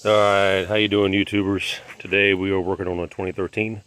Alright, how you doing, YouTubers? Today we are working on a 2013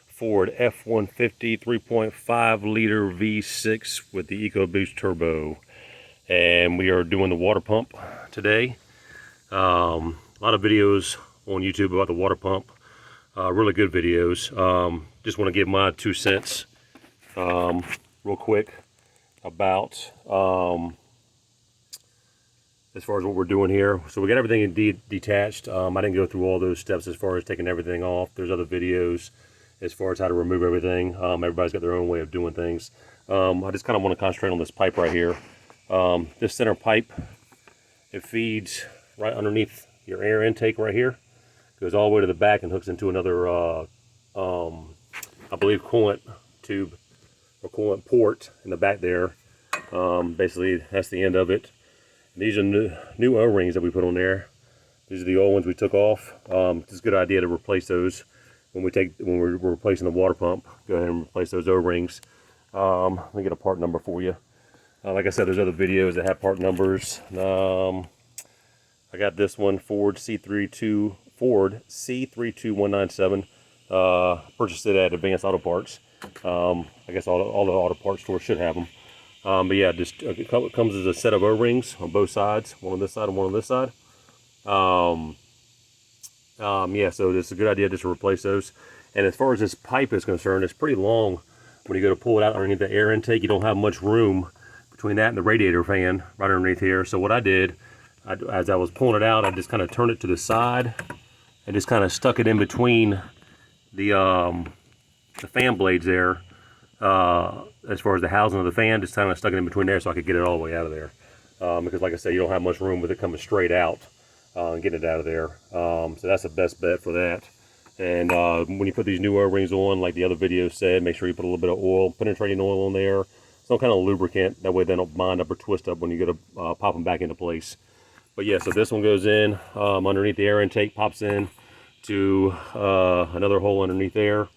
Ford F-150 3.5 liter V6 with the Ecoboost turbo. And we are doing the water pump today. A lot of videos on YouTube about the water pump. Really good videos. Just want to give my 2 cents real quick about as far as what we're doing here. So we got everything detached. I didn't go through all those steps as far as taking everything off. There's other videos as far as how to remove everything. Everybody's got their own way of doing things. I just kind of want to concentrate on this pipe right here. This center pipe, it feeds right underneath your air intake right here. Goes all the way to the back and hooks into another, I believe, coolant tube or coolant port in the back there. Basically, that's the end of it. These are new O-rings that we put on there. These are the old ones we took off. It's a good idea to replace those when we're replacing the water pump. Go ahead and replace those O-rings. Let me get a part number for you. Like I said, there's other videos that have part numbers. I got this one, Ford C32197. Purchased it at Advanced Auto Parts. I guess all the auto parts stores should have them. But yeah, it comes as a set of O-rings on both sides, one on this side and one on this side. Yeah, so it's a good idea just to replace those. And as far as this pipe is concerned, it's pretty long. When you go to pull it out underneath the air intake, you don't have much room between that and the radiator fan right underneath here. So what I did, as I was pulling it out, I just kind of turned it to the side and just kind of stuck it in between the fan blades there. As far as the housing of the fan, just kind of stuck it in between there so I could get it all the way out of there. Because like I said, you don't have much room with it coming straight out and getting it out of there. So that's the best bet for that. And when you put these new O-rings on, like the other videos said, make sure you put a little bit of oil, penetrating oil on there, some kind of lubricant. That way they don't bind up or twist up when you go to pop them back into place. But yeah, so this one goes in underneath the air intake, pops in to another hole underneath there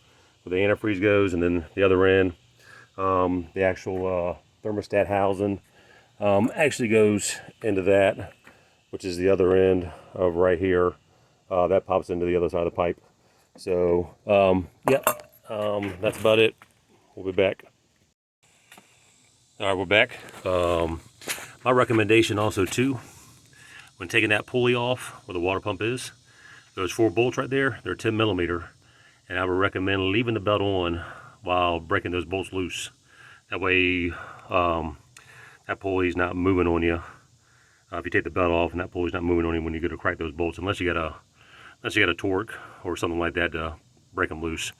where the antifreeze goes, and then the other end, the actual thermostat housing actually goes into that, which is the other end of right here. That pops into the other side of the pipe. So yeah, that's about it. We'll be back. All right, we're back. My recommendation also too, when taking that pulley off where the water pump is, those 4 bolts right there, they're 10 millimeter. And I would recommend leaving the belt on while breaking those bolts loose. That way that pulley's not moving on you. If you take the belt off and that pulley's not moving on you when you go to crack those bolts, unless you got a torque or something like that to break them loose.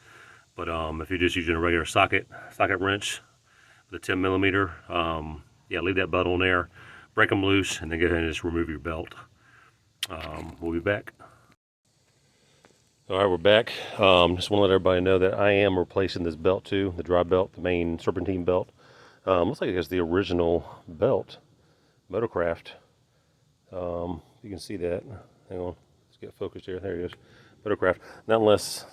But if you're just using a regular socket wrench with a 10 millimeter, yeah, leave that belt on there, break them loose, and then go ahead and just remove your belt. We'll be back. All right, we're back. Just want to let everybody know that I am replacing this belt too, the dry belt, the main serpentine belt. Looks like it's the original belt, Motorcraft. You can see that. Hang on, let's get focused here. There he is, Motorcraft. Not unless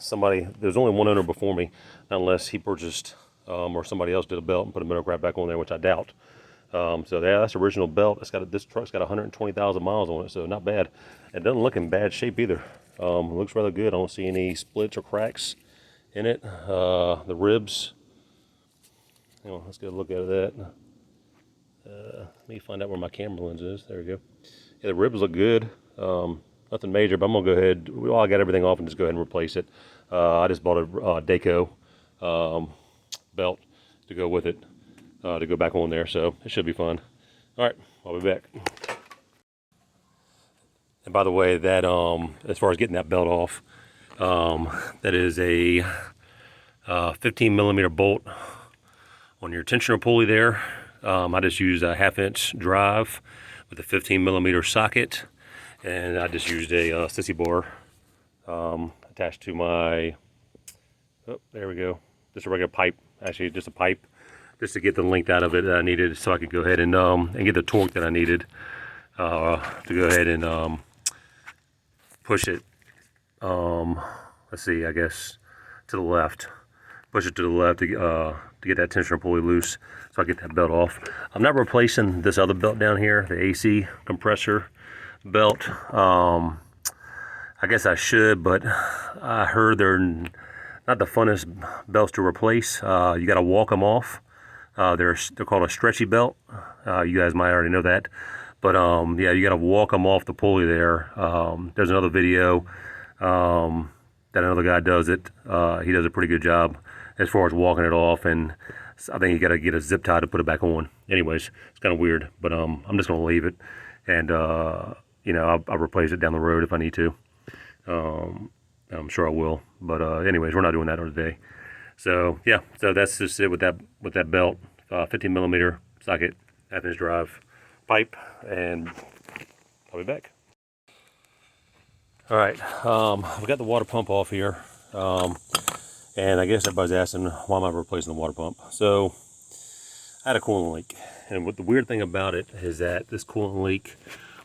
there's only one owner before me, not unless he purchased or somebody else did a belt and put a Motorcraft back on there, which I doubt. So yeah, that's the original belt. This truck's got 120,000 miles on it, so not bad. It doesn't look in bad shape either. It looks rather good. I don't see any splits or cracks in it. The ribs, let's get a look at that. Let me find out where my camera lens is. There we go. Yeah, the ribs look good. Nothing major, but I'm gonna go ahead. Well, I got everything off and just go ahead and replace it. I just bought a Daco belt to go with it, to go back on there, so it should be fun. All right, I'll be back. And by the way, that as far as getting that belt off, that is a 15 millimeter bolt on your tensioner pulley there. I just used a 1/2-inch drive with a 15 millimeter socket, and I just used a sissy bar attached to my, oh, there we go, just a regular pipe, actually just a pipe, just to get the length out of it that I needed so I could go ahead and get the torque that I needed to go ahead and push it, let's see, I guess to the left. Push it to the left to get that tensioner pulley loose so I get that belt off. I'm not replacing this other belt down here, the AC compressor belt. I guess I should, but I heard they're not the funnest belts to replace. You got to walk them off. They're called a stretchy belt. You guys might already know that, but yeah, you got to walk them off the pulley there. There's another video that another guy does it. He does a pretty good job as far as walking it off, and I think you got to get a zip tie to put it back on. Anyways, it's kind of weird, but I'm just gonna leave it, and you know, I'll replace it down the road if I need to. I'm sure I will, but anyways, we're not doing that today. So yeah, so that's just it with that belt. 15 millimeter socket, half-inch drive pipe, and I'll be back. All right, we got the water pump off here, and I guess everybody's asking, why am I replacing the water pump? So I had a coolant leak, and what the weird thing about it is that this coolant leak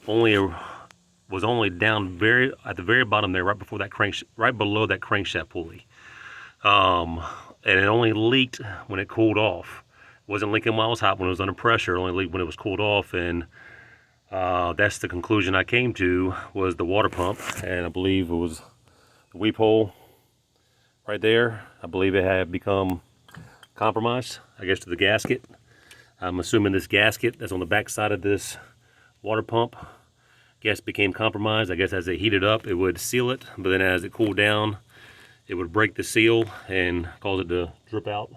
was only down at the very bottom there, right below that crankshaft pulley, and it only leaked when it cooled off. It wasn't leaking while it was hot. When it was under pressure, it only leaked when it was cooled off, and that's the conclusion I came to, was the water pump. And I believe it was the weep hole right there. I believe it had become compromised, I guess, to the gasket. I'm assuming this gasket that's on the back side of this water pump, gas became compromised. I guess as it heated up, it would seal it, but then as it cooled down, it would break the seal and cause it to drip out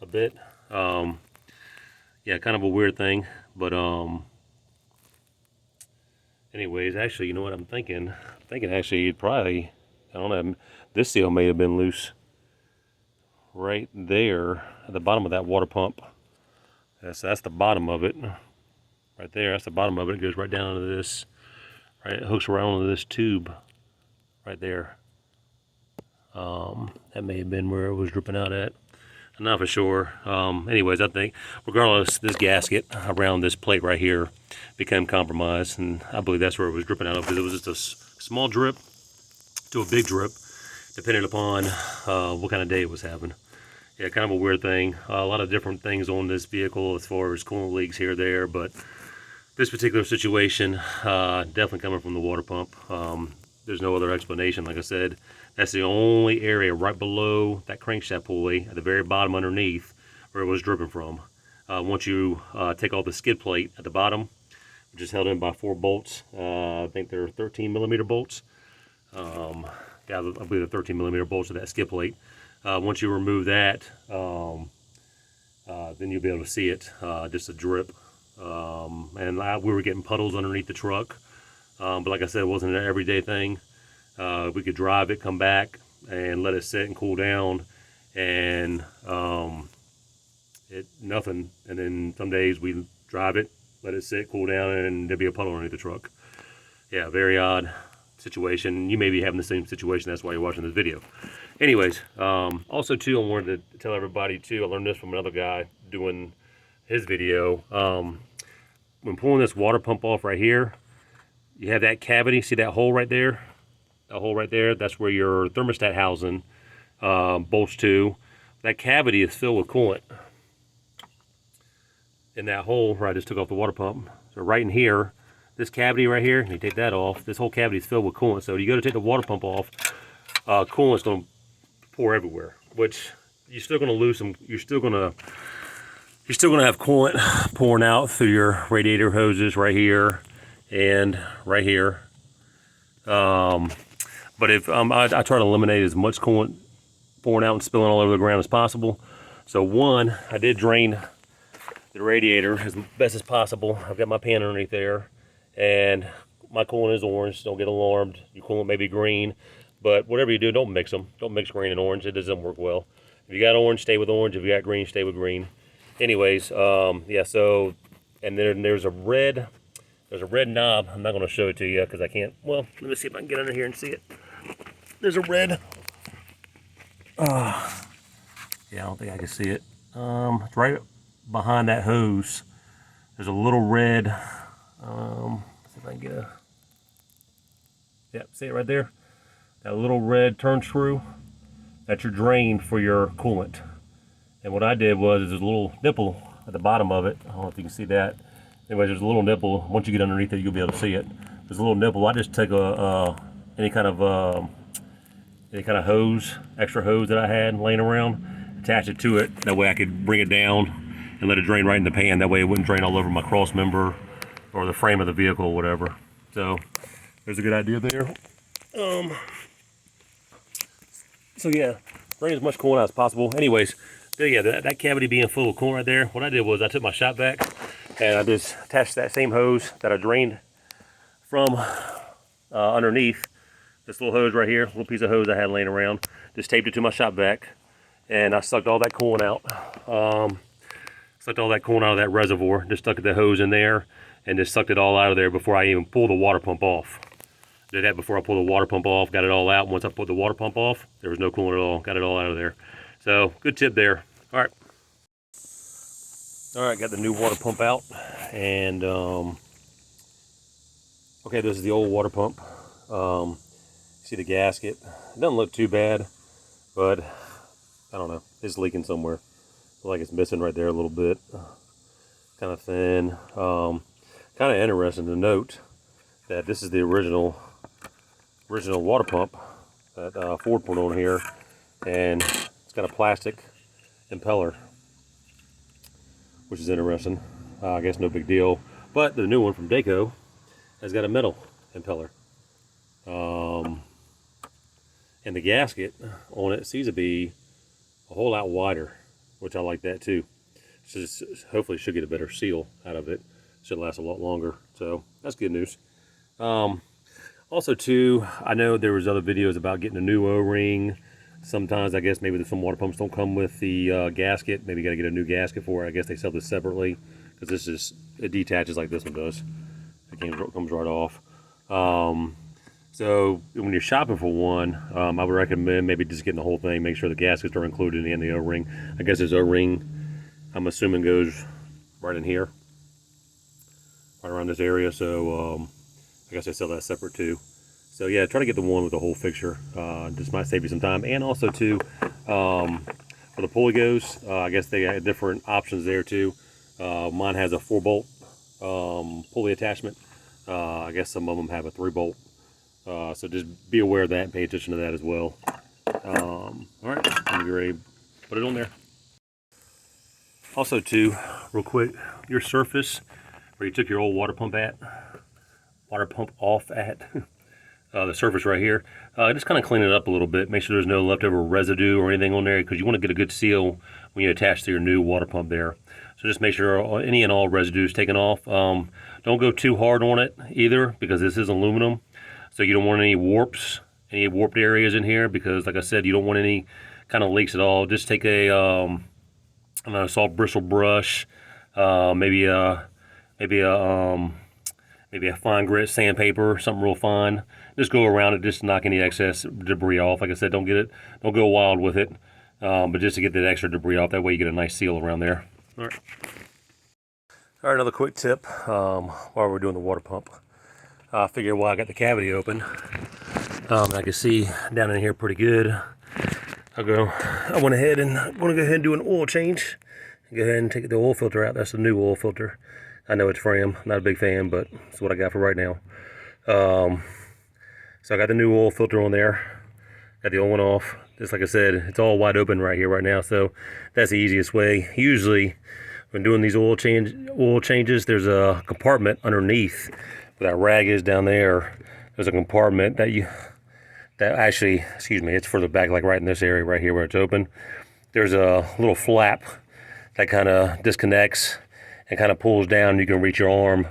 a bit. Yeah, kind of a weird thing, but anyways, actually, you know what I'm thinking? I'm thinking actually it probably, I don't know, this seal may have been loose right there at the bottom of that water pump. That's the bottom of it. Right there, that's the bottom of it. It goes right down into this, right, it hooks around into this tube right there. That may have been where it was dripping out at. I'm not for sure. Anyways, I think regardless, this gasket around this plate right here became compromised, and I believe that's where it was dripping out of, because it was just a small drip to a big drip, depending upon what kind of day it was having. Yeah, kind of a weird thing. A lot of different things on this vehicle as far as coolant leaks here or there, but this particular situation, definitely coming from the water pump. There's no other explanation. Like I said, that's the only area right below that crankshaft pulley at the very bottom underneath where it was dripping from. Once you take off the skid plate at the bottom, which is held in by 4 bolts, I think they're 13 millimeter bolts. Yeah, I believe they're 13 millimeter bolts of that skid plate. Once you remove that, then you'll be able to see it, just a drip. And we were getting puddles underneath the truck, but like I said, it wasn't an everyday thing. We could drive it, come back, and let it sit and cool down, and nothing. And then some days we drive it, let it sit, cool down, and there'd be a puddle underneath the truck. Yeah, very odd situation. You may be having the same situation. That's why you're watching this video. Anyways, also too, I wanted to tell everybody too, I learned this from another guy doing his video. When pulling this water pump off right here, you have that cavity. See that hole right there? That hole right there, that's where your thermostat housing bolts to. That cavity is filled with coolant. In that hole where I just took off the water pump, so right in here, this cavity right here, you take that off, this whole cavity is filled with coolant. So you go to take the water pump off, coolant's going to pour everywhere, which you're still going to lose some, you're still going to have coolant pouring out through your radiator hoses right here and right here. But if I try to eliminate as much coolant pouring out and spilling all over the ground as possible. So one, I did drain the radiator as best as possible. I've got my pan underneath there, and my coolant is orange. Don't get alarmed. Your coolant may be green, but whatever you do, don't mix them. Don't mix green and orange. It doesn't work well. If you got orange, stay with orange. If you got green, stay with green. Anyways, yeah. So, and then there's a red knob. I'm not going to show it to you because I can't. Well, let me see if I can get under here and see it. There's a red. Yeah, I don't think I can see it. It's right behind that hose. There's a little red. See if I can get a. Yep, see it right there. That little red turn screw. That's your drain for your coolant. And what I did was, there's a little nipple at the bottom of it. I don't know if you can see that. Anyway, there's a little nipple. Once you get underneath it, you'll be able to see it. There's a little nipple. I just took a any kind of hose, extra hose that I had laying around, attach it to it. That way I could bring it down and let it drain right in the pan. That way it wouldn't drain all over my cross member or the frame of the vehicle or whatever. So there's a good idea there. So yeah, drain as much coolant out as possible. Anyways, yeah, that cavity being full of coolant right there, what I did was I took my shop vac and I just attached that same hose that I drained from underneath this little hose right here, little piece of hose I had laying around. Just taped it to my shop vac, and I sucked all that coolant out. Sucked all that coolant out of that reservoir. Just stuck the hose in there, and just sucked it all out of there before I even pulled the water pump off. Did that before I pulled the water pump off. Got it all out. Once I put the water pump off, there was no coolant at all. Got it all out of there. So good tip there. All right. All right, got the new water pump out, and okay, this is the old water pump. See the gasket. It doesn't look too bad, but I don't know. It's leaking somewhere. Looks like it's missing right there a little bit. Kind of thin. Kind of interesting to note that this is the original water pump that Ford put on here, and it's got a plastic impeller, which is interesting. I guess no big deal. But the new one from Daco has got a metal impeller. And the gasket on it seems to be a whole lot wider, which I like that too. Just hopefully should get a better seal out of it. Should last a lot longer. So that's good news. Also too, I know there was other videos about getting a new O-ring. Sometimes I guess maybe some water pumps don't come with the gasket. Maybe you got to get a new gasket for it. I guess they sell this separately, because it detaches like this one does. It comes right off. So when you're shopping for one, I would recommend maybe just getting the whole thing. Make sure the gaskets are included in the O-ring. I guess this O-ring, I'm assuming, goes right in here, right around this area. So I guess they sell that separate too. So yeah, try to get the one with the whole fixture. Just might save you some time. And also too, for the pulley goes, I guess they got different options there too. Mine has a 4-bolt pulley attachment. I guess some of them have a 3-bolt. So just be aware of that and pay attention to that as well. All right, I'm ready to put it on there. Also too, real quick, your surface where you took your old water pump off at, the surface right here, just kind of clean it up a little bit. Make sure there's no leftover residue or anything on there, because you want to get a good seal when you attach to your new water pump there. So just make sure any and all residue is taken off. Don't go too hard on it either, because this is aluminum. So you don't want any warped areas in here, because like I said, you don't want any kind of leaks at all. Just take a soft bristle brush, maybe a fine grit sandpaper, something real fine. Just go around it, just to knock any excess debris off. Like I said, don't go wild with it, but just to get that extra debris off. That way you get a nice seal around there. All right. All right, another quick tip while we're doing the water pump. I figured while I got the cavity open, I can see down in here pretty good. I went ahead and I'm going to go ahead and do an oil change. Go ahead and take the oil filter out. That's the new oil filter. I know it's Fram, not a big fan, but it's what I got for right now. So I got the new oil filter on there. Got the old one off. Just like I said, it's all wide open right here right now, so that's the easiest way. Usually when doing these oil changes, there's a compartment underneath where that rag is down there. There's a compartment that actually, it's further back, like right in this area right here where it's open. There's a little flap that kind of disconnects and kind of pulls down. You can reach your arm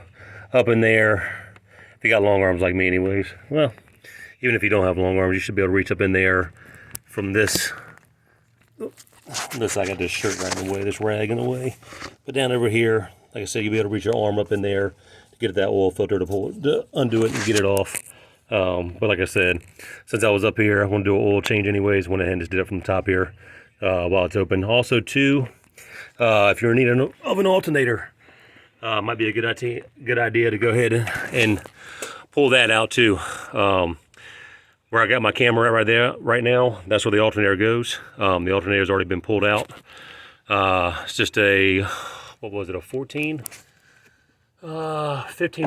up in there. If you got long arms like me anyways, well, even if you don't have long arms, you should be able to reach up in there from this. I got this shirt right in the way, this rag in the way. But down over here, like I said, you'll be able to reach your arm up in there to get at that oil filter to undo it and get it off. But like I said, since I was up here, I want to do an oil change anyways. Went ahead and just did it from the top here while it's open. Also too, if you're in need of an alternator, might be a good idea to go ahead and pull that out too. Where I got my camera right now, that's where the alternator goes. The alternator's already been pulled out. It's just a 15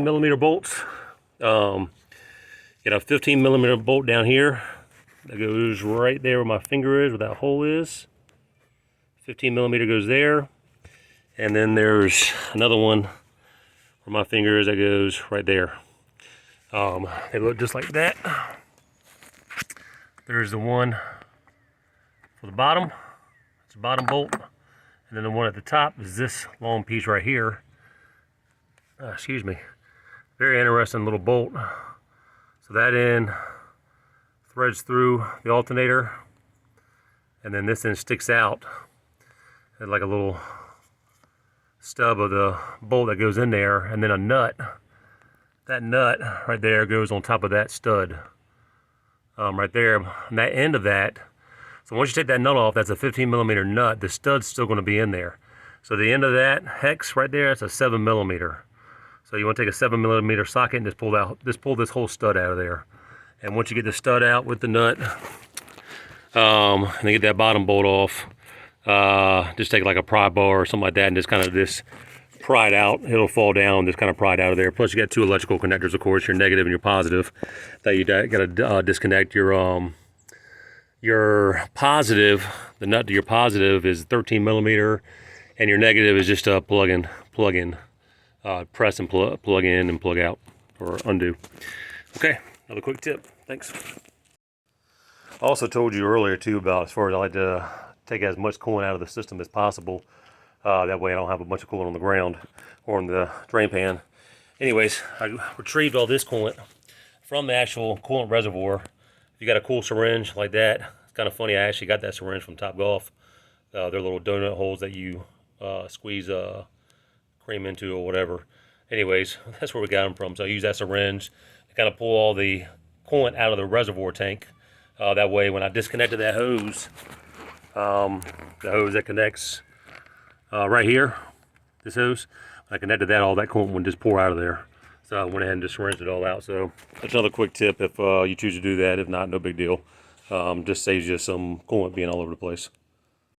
millimeter bolts. Got a 15mm bolt down here that goes right there where my finger is, where that hole is. 15mm goes there. And then there's another one where my finger is that goes right there. They look just like that. There's the one for the bottom. It's the bottom bolt. And then the one at the top is this long piece right here. Excuse me. Very interesting little bolt. So that end threads through the alternator, and then this end sticks out and like a little stub of the bolt that goes in there, and then a nut. That nut right there goes on top of that stud right there, and that end of that. So once you take that nut off, that's a 15mm nut. The stud's still going to be in there. So the end of that hex right there, that's a 7mm. So you want to take a 7mm socket and just pull this whole stud out of there. And once you get the stud out with the nut, and then get that bottom bolt off, just take like a pry bar or something like that and just pry it out. It'll fall down, just kind of pry it out of there. Plus you got two electrical connectors, of course, your negative and your positive, that you got to disconnect. Your positive, the nut to your positive is 13mm, and your negative is just a plug in. Press and plug in and plug out, or undo. Okay, another quick tip. Thanks. I also told you earlier too about, as far as I like to take as much coolant out of the system as possible. That way I don't have a bunch of coolant on the ground or in the drain pan. Anyways, I retrieved all this coolant from the actual coolant reservoir. If you got a cool syringe like that, it's kind of funny. I actually got that syringe from Topgolf. They're little donut holes that you squeeze cream into or whatever. Anyways, that's where we got them from. So I use that syringe to kind of pull all the coolant out of the reservoir tank. That way when I disconnected that hose, the hose that connects right here, this hose, I connected that, all that coolant would just pour out of there. So I went ahead and just rinsed it all out. So that's another quick tip if you choose to do that. If not, no big deal. Just saves you some coolant being all over the place.